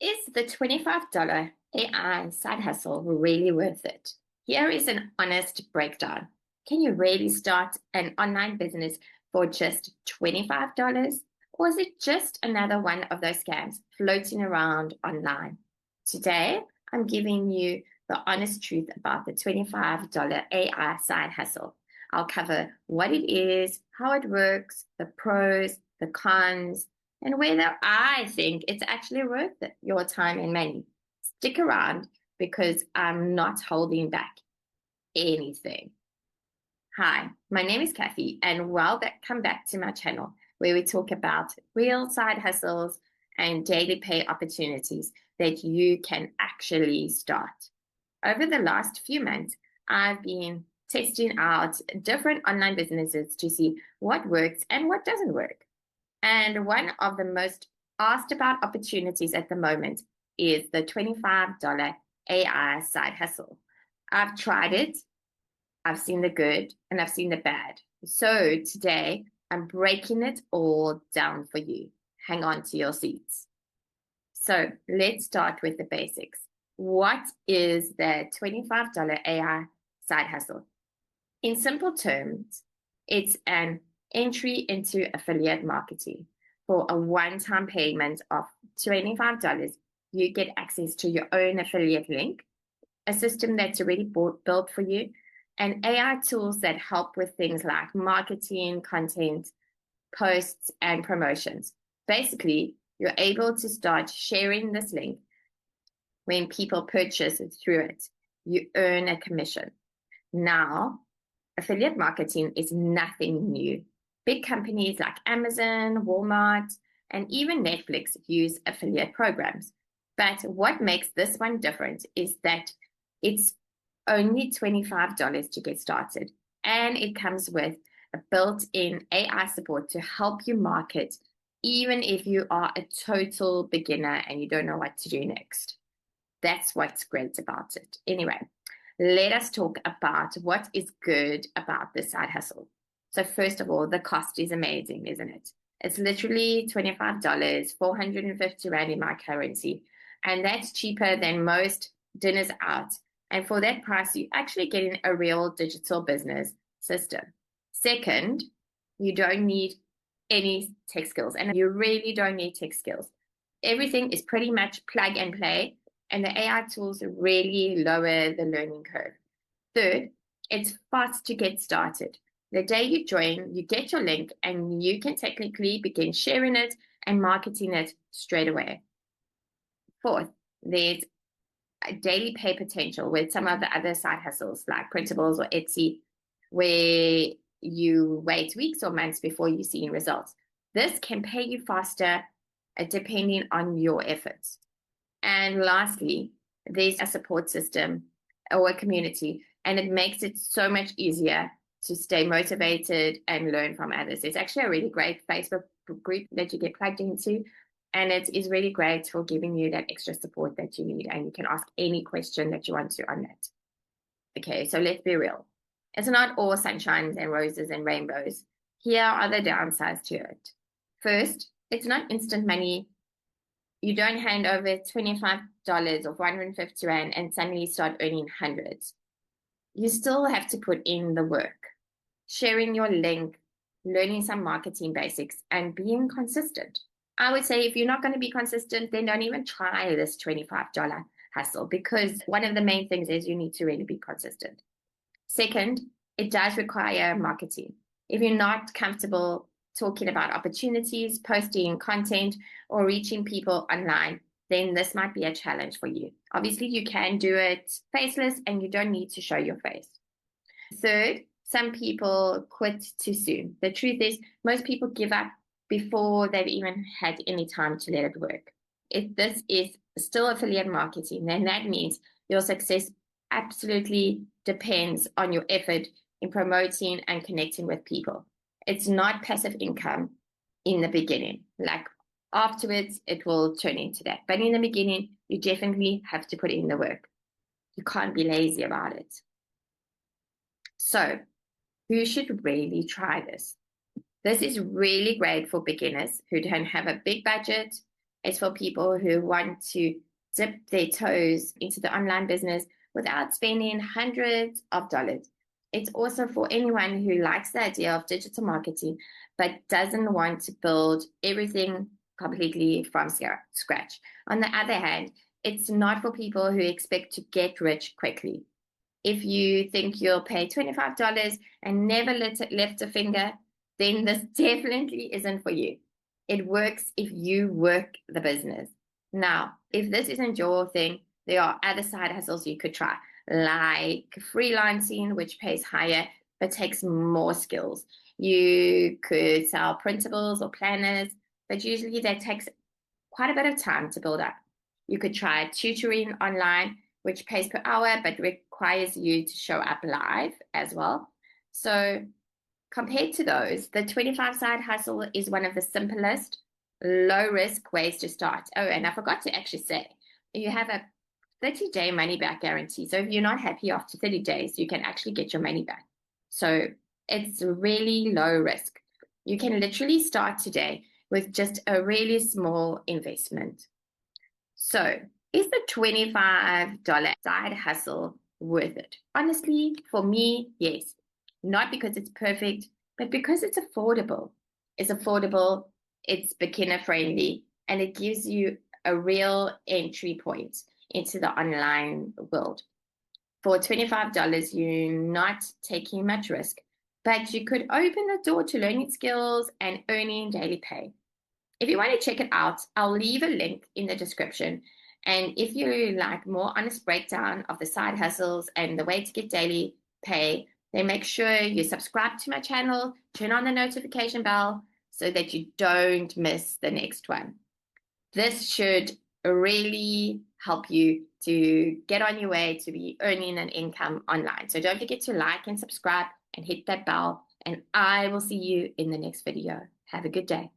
Is the $25 AI side hustle really worth it? Here is an honest breakdown. Can you really start an online business for just $25? Or is it just another one of those scams floating around online? Today, I'm giving you the honest truth about the $25 AI side hustle. I'll cover what it is, how it works, the pros, the cons, and whether I think it's actually worth it, your time and money. Stick around because I'm not holding back anything. Hi, my name is Kathy, and welcome back to my channel where we talk about real side hustles and daily pay opportunities that you can actually start. Over the last few months, I've been testing out different online businesses to see what works and what doesn't work. And one of the most asked about opportunities at the moment is the $25 AI side hustle. I've tried it, I've seen the good, and I've seen the bad. So today, I'm breaking it all down for you. Hang on to your seats. So let's start with the basics. What is the $25 AI side hustle? In simple terms, it's an entry into affiliate marketing. For a one-time payment of $25, you get access to your own affiliate link, a system that's already built for you, and AI tools that help with things like marketing, content, posts, and promotions. Basically, you're able to start sharing this link when people purchase it through it. You earn a commission. Now, affiliate marketing is nothing new. Big companies like Amazon, Walmart, and even Netflix use affiliate programs. But what makes this one different is that it's only $25 to get started, and it comes with a built-in AI support to help you market, even if you are a total beginner and you don't know what to do next. That's what's great about it. Anyway, let us talk about what is good about this side hustle. So first of all, the cost is amazing, isn't it? It's literally $25, 450 Rand in my currency. And that's cheaper than most dinners out. And for that price, you're actually getting a real digital business system. Second, you don't need any tech skills. And you really don't need tech skills. Everything is pretty much plug and play, and the AI tools really lower the learning curve. Third, it's fast to get started. The day you join, you get your link and you can technically begin sharing it and marketing it straight away. Fourth, there's a daily pay potential with some of the other side hustles like Printables or Etsy, where you wait weeks or months before you see results. This can pay you faster depending on your efforts. And lastly, there's a support system or a community, and it makes it so much easier to stay motivated and learn from others. It's actually a really great Facebook group that you get plugged into, and it is really great for giving you that extra support that you need, and you can ask any question that you want to on that. Okay, so let's be real. It's not all sunshines and roses and rainbows. Here are the downsides to it. First, it's not instant money. You don't hand over $25 or 150 Rand and suddenly start earning hundreds. You still have to put in the work, sharing your link, learning some marketing basics, and being consistent. I would say if you're not going to be consistent, then don't even try this $25 hustle, because one of the main things is you need to really be consistent. Second, it does require marketing. If you're not comfortable talking about opportunities, posting content, or reaching people online, then this might be a challenge for you. Obviously, you can do it faceless and you don't need to show your face. Third, some people quit too soon. The truth is, most people give up before they've even had any time to let it work. If this is still affiliate marketing, then that means your success absolutely depends on your effort in promoting and connecting with people. It's not passive income in the beginning. Like afterwards, it will turn into that. But in the beginning, you definitely have to put in the work. You can't be lazy about it. So, who should really try this? This is really great for beginners who don't have a big budget, It's for people who want to dip their toes into the online business without spending hundreds of dollars. It's also for anyone who likes the idea of digital marketing but doesn't want to build everything completely from scratch. On the other hand, it's not for people who expect to get rich quickly. If you think you'll pay $25 and never lift a finger, then this definitely isn't for you. It works if you work the business. Now, if this isn't your thing, there are other side hustles you could try, like freelancing, which pays higher but takes more skills. You could sell printables or planners, but usually that takes quite a bit of time to build up. You could try tutoring online, which pays per hour but requires you to show up live as well. So compared to those, the 25 side hustle is one of the simplest, low risk ways to start. Oh, and I forgot to actually say, you have a 30-day money back guarantee. So if you're not happy after 30 days, you can actually get your money back. So it's really low risk. You can literally start today with just a really small investment. So is the $25 side hustle worth it? Honestly, for me, yes. Not because it's perfect, but because it's affordable. It's affordable, it's beginner friendly, and it gives you a real entry point into the online world. For $25, you're not taking much risk, but you could open the door to learning skills and earning daily pay. If you want to check it out, I'll leave a link in the description. And if you like more honest breakdown of the side hustles and the way to get daily pay, then make sure you subscribe to my channel, turn on the notification bell so that you don't miss the next one. This should really help you to get on your way to be earning an income online. So don't forget to like and subscribe and hit that bell. And I will see you in the next video. Have a good day.